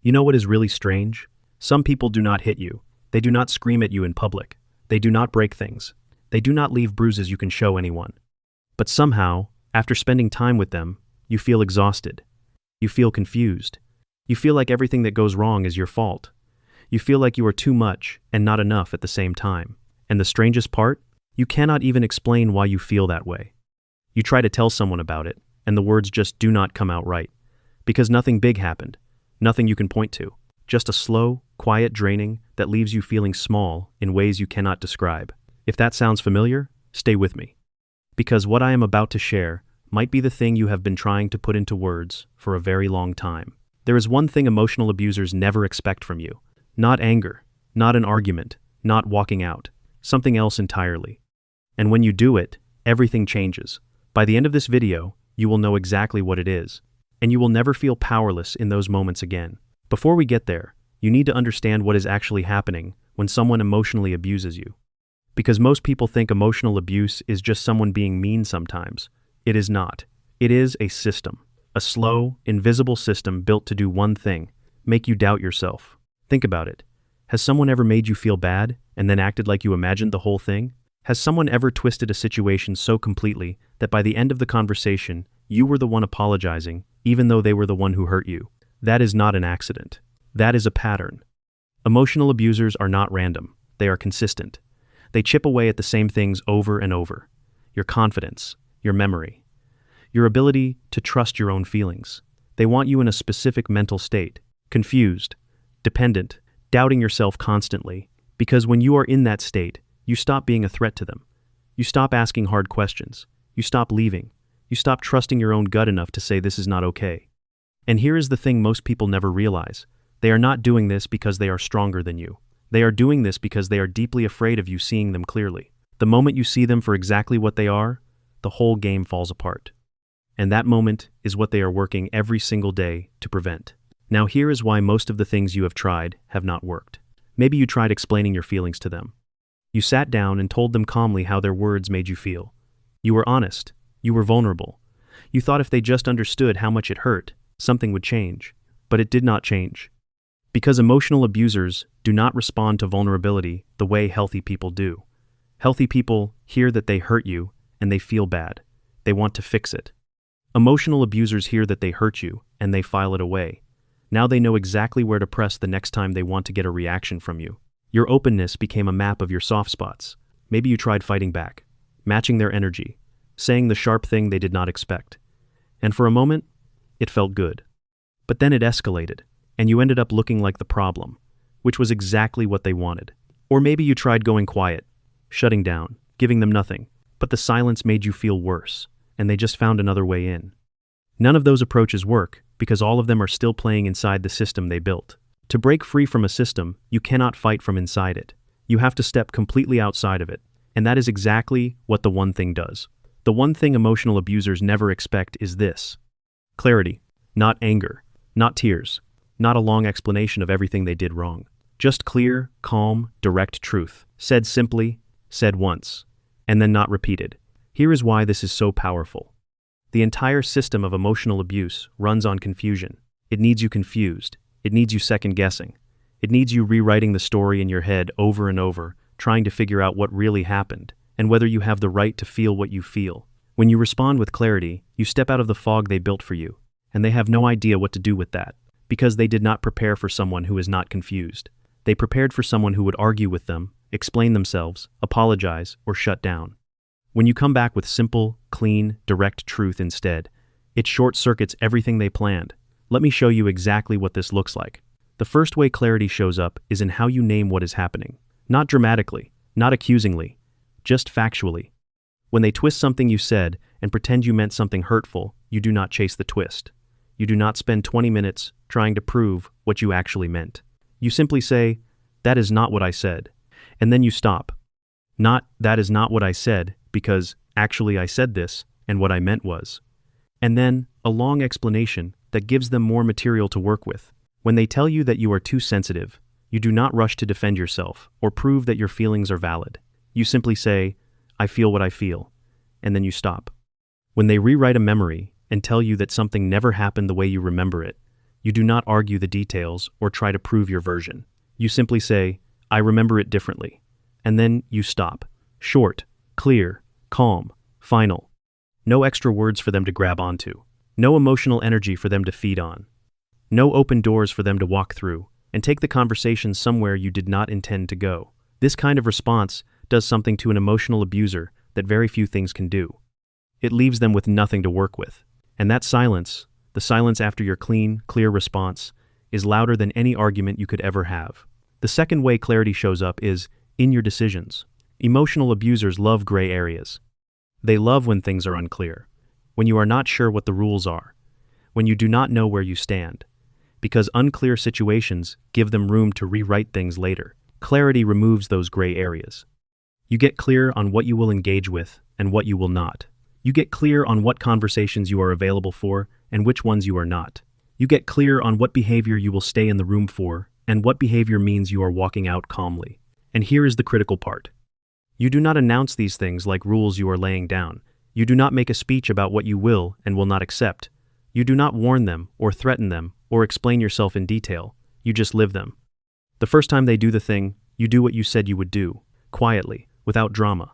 You know what is really strange? Some people do not hit you. They do not scream at you in public. They do not break things. They do not leave bruises you can show anyone. But somehow, after spending time with them, you feel exhausted. You feel confused. You feel like everything that goes wrong is your fault. You feel like you are too much and not enough at the same time. And the strangest part? You cannot even explain why you feel that way. You try to tell someone about it, and the words just do not come out right. Because nothing big happened. Nothing you can point to. Just a slow, quiet draining that leaves you feeling small in ways you cannot describe. If that sounds familiar, stay with me. Because what I am about to share might be the thing you have been trying to put into words for a very long time. There is one thing emotional abusers never expect from you. Not anger, not an argument, not walking out. Something else entirely. And when you do it, everything changes. By the end of this video, you will know exactly what it is. And you will never feel powerless in those moments again. Before we get there, you need to understand what is actually happening when someone emotionally abuses you. Because most people think emotional abuse is just someone being mean sometimes. It is not. It is a system. A slow, invisible system built to do one thing: make you doubt yourself. Think about it. Has someone ever made you feel bad and then acted like you imagined the whole thing? Has someone ever twisted a situation so completely that by the end of the conversation, you were the one apologizing, even though they were the one who hurt you? That is not an accident. That is a pattern. Emotional abusers are not random. They are consistent. They chip away at the same things over and over. Your confidence, your memory, your ability to trust your own feelings. They want you in a specific mental state, confused, dependent, doubting yourself constantly, because when you are in that state, you stop being a threat to them. You stop asking hard questions. You stop leaving. You stop trusting your own gut enough to say this is not okay. And here is the thing most people never realize. They are not doing this because they are stronger than you. They are doing this because they are deeply afraid of you seeing them clearly. The moment you see them for exactly what they are, the whole game falls apart. And that moment is what they are working every single day to prevent. Now here is why most of the things you have tried have not worked. Maybe you tried explaining your feelings to them. You sat down and told them calmly how their words made you feel. You were honest. You were vulnerable. You thought if they just understood how much it hurt, something would change. But it did not change. Because emotional abusers do not respond to vulnerability the way healthy people do. Healthy people hear that they hurt you and they feel bad. They want to fix it. Emotional abusers hear that they hurt you and they file it away. Now they know exactly where to press the next time they want to get a reaction from you. Your openness became a map of your soft spots. Maybe you tried fighting back, matching their energy, saying the sharp thing they did not expect. And for a moment, it felt good. But then it escalated, and you ended up looking like the problem, which was exactly what they wanted. Or maybe you tried going quiet, shutting down, giving them nothing, but the silence made you feel worse, and they just found another way in. None of those approaches work because all of them are still playing inside the system they built. To break free from a system, you cannot fight from inside it. You have to step completely outside of it, and that is exactly what the one thing does. The one thing emotional abusers never expect is this: clarity, not anger, not tears, not a long explanation of everything they did wrong. Just clear, calm, direct truth, said simply, said once, and then not repeated. Here is why this is so powerful. The entire system of emotional abuse runs on confusion. It needs you confused. It needs you second-guessing. It needs you rewriting the story in your head over and over, trying to figure out what really happened, and whether you have the right to feel what you feel. When you respond with clarity, you step out of the fog they built for you, and they have no idea what to do with that, because they did not prepare for someone who is not confused. They prepared for someone who would argue with them, explain themselves, apologize, or shut down. When you come back with simple, clean, direct truth instead, it short-circuits everything they planned. Let me show you exactly what this looks like. The first way clarity shows up is in how you name what is happening. Not dramatically, not accusingly, just factually. When they twist something you said and pretend you meant something hurtful, you do not chase the twist. You do not spend 20 minutes trying to prove what you actually meant. You simply say, "That is not what I said." And then you stop. Not, "That is not what I said," because, "Actually I said this, and what I meant was." And then, a long explanation that gives them more material to work with. When they tell you that you are too sensitive, you do not rush to defend yourself or prove that your feelings are valid. You simply say, "I feel what I feel," and then you stop. When they rewrite a memory and tell you that something never happened the way you remember it, You do not argue the details or try to prove your version. You simply say, I remember it differently. And then you stop. Short, clear, calm, final. No extra words for them to grab onto. No emotional energy for them to feed on. No open doors for them to walk through and take the conversation somewhere you did not intend to go. This kind of response does something to an emotional abuser that very few things can do. It leaves them with nothing to work with. And that silence, the silence after your clean, clear response, is louder than any argument you could ever have. The second way clarity shows up is in your decisions. Emotional abusers love gray areas. They love when things are unclear, when you are not sure what the rules are, when you do not know where you stand, because unclear situations give them room to rewrite things later. Clarity removes those gray areas. You get clear on what you will engage with and what you will not. You get clear on what conversations you are available for and which ones you are not. You get clear on what behavior you will stay in the room for and what behavior means you are walking out calmly. And here is the critical part. You do not announce these things like rules you are laying down. You do not make a speech about what you will and will not accept. You do not warn them or threaten them or explain yourself in detail. You just live them. The first time they do the thing, you do what you said you would do, quietly, without drama,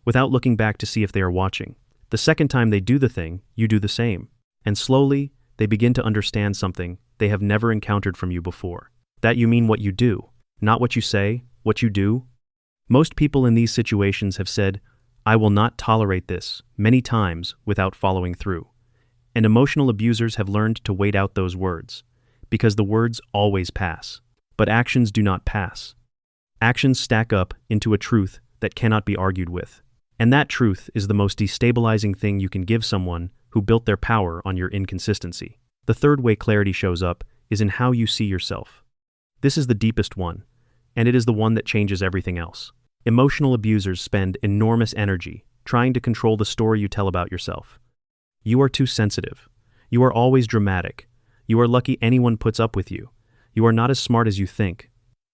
without looking back to see if they are watching. The second time they do the thing, you do the same. And slowly, they begin to understand something they have never encountered from you before. That you mean what you do, not what you say, what you do. Most people in these situations have said, I will not tolerate this, many times without following through. And emotional abusers have learned to wait out those words, because the words always pass. But actions do not pass. Actions stack up into a truth that cannot be argued with. And that truth is the most destabilizing thing you can give someone who built their power on your inconsistency. The third way clarity shows up is in how you see yourself. This is the deepest one, and it is the one that changes everything else. Emotional abusers spend enormous energy trying to control the story you tell about yourself. You are too sensitive. You are always dramatic. You are lucky anyone puts up with you. You are not as smart as you think.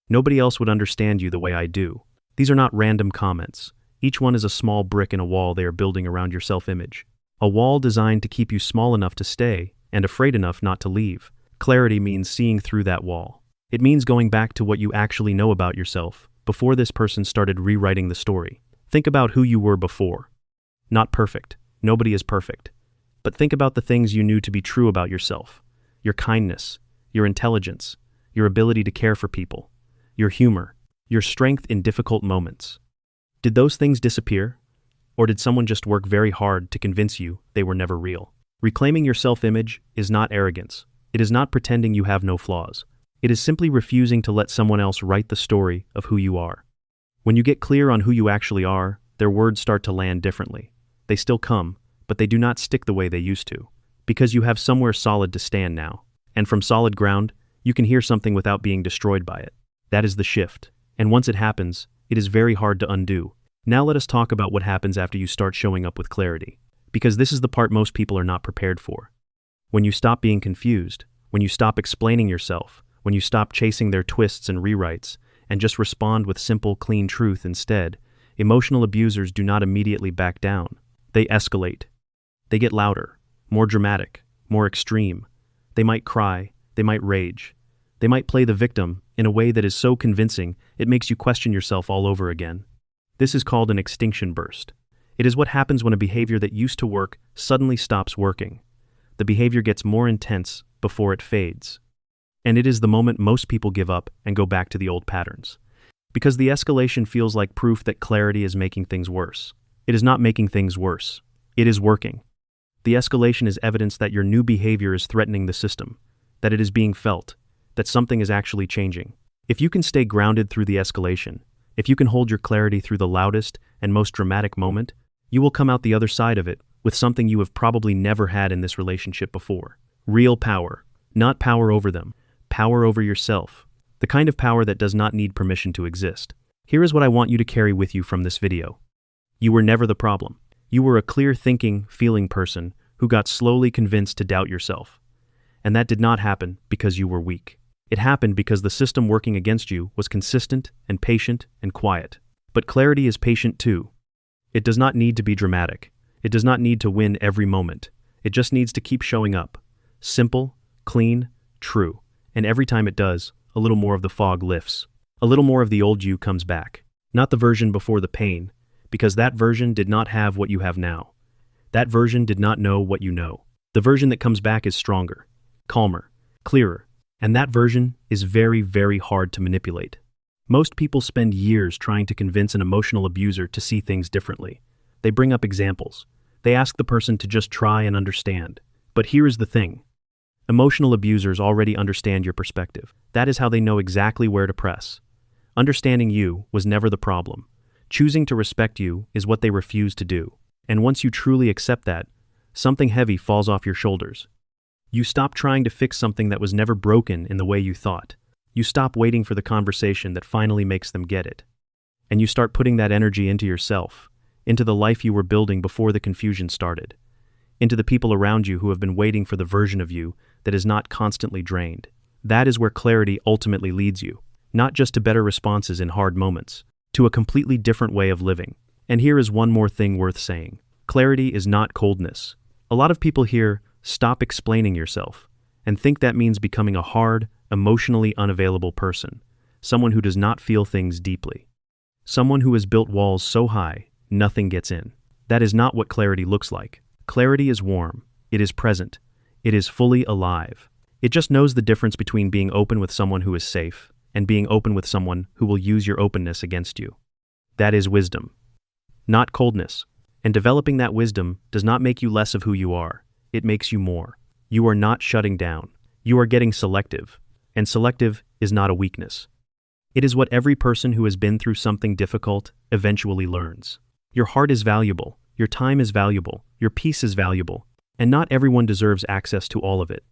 Nobody else would understand you the way I do. These are not random comments. Each one is a small brick in a wall they are building around your self-image. A wall designed to keep you small enough to stay and afraid enough not to leave. Clarity means seeing through that wall. It means going back to what you actually know about yourself before this person started rewriting the story. Think about who you were before. Not perfect. Nobody is perfect. But think about the things you knew to be true about yourself. Your kindness, your intelligence, your ability to care for people, your humor, your strength in difficult moments. Did those things disappear? Or did someone just work very hard to convince you they were never real? Reclaiming your self-image is not arrogance. It is not pretending you have no flaws. It is simply refusing to let someone else write the story of who you are. When you get clear on who you actually are, their words start to land differently. They still come, but they do not stick the way they used to. Because you have somewhere solid to stand now. And from solid ground, you can hear something without being destroyed by it. That is the shift. And once it happens, it is very hard to undo. Now let us talk about what happens after you start showing up with clarity. Because this is the part most people are not prepared for. When you stop being confused, when you stop explaining yourself, when you stop chasing their twists and rewrites, and just respond with simple, clean truth instead, emotional abusers do not immediately back down. They escalate. They get louder, more dramatic, more extreme. They might cry, they might rage. They might play the victim in a way that is so convincing it makes you question yourself all over again. This is called an extinction burst. It is what happens when a behavior that used to work suddenly stops working. The behavior gets more intense before it fades. And it is the moment most people give up and go back to the old patterns. Because the escalation feels like proof that clarity is making things worse. It is not making things worse. It is working. The escalation is evidence that your new behavior is threatening the system, that it is being felt, that something is actually changing. If you can stay grounded through the escalation, if you can hold your clarity through the loudest and most dramatic moment, you will come out the other side of it with something you have probably never had in this relationship before. Real power. Not power over them. Power over yourself. The kind of power that does not need permission to exist. Here is what I want you to carry with you from this video. You were never the problem. You were a clear thinking, feeling person who got slowly convinced to doubt yourself. And that did not happen because you were weak. It happened because the system working against you was consistent and patient and quiet. But clarity is patient too. It does not need to be dramatic. It does not need to win every moment. It just needs to keep showing up. Simple, clean, true, and every time it does, a little more of the fog lifts. A little more of the old you comes back. Not the version before the pain, because that version did not have what you have now. That version did not know what you know. The version that comes back is stronger, calmer, clearer, and that version is very, very hard to manipulate. Most people spend years trying to convince an emotional abuser to see things differently. They bring up examples. They ask the person to just try and understand. But here is the thing. Emotional abusers already understand your perspective. That is how they know exactly where to press. Understanding you was never the problem. Choosing to respect you is what they refuse to do. And once you truly accept that, something heavy falls off your shoulders. You stop trying to fix something that was never broken in the way you thought. You stop waiting for the conversation that finally makes them get it. And you start putting that energy into yourself, into the life you were building before the confusion started, into the people around you who have been waiting for the version of you that is not constantly drained. That is where clarity ultimately leads you, not just to better responses in hard moments, to a completely different way of living. And here is one more thing worth saying. Clarity is not coldness. A lot of people hear, "Stop explaining yourself," and think that means becoming a hard, emotionally unavailable person, someone who does not feel things deeply. Someone who has built walls so high, nothing gets in. That is not what clarity looks like. Clarity is warm. It is present. It is fully alive. It just knows the difference between being open with someone who is safe and being open with someone who will use your openness against you. That is wisdom, not coldness. And developing that wisdom does not make you less of who you are. It makes you more. You are not shutting down. You are getting selective. And selective is not a weakness. It is what every person who has been through something difficult eventually learns. Your heart is valuable. Your time is valuable. Your peace is valuable. And not everyone deserves access to all of it.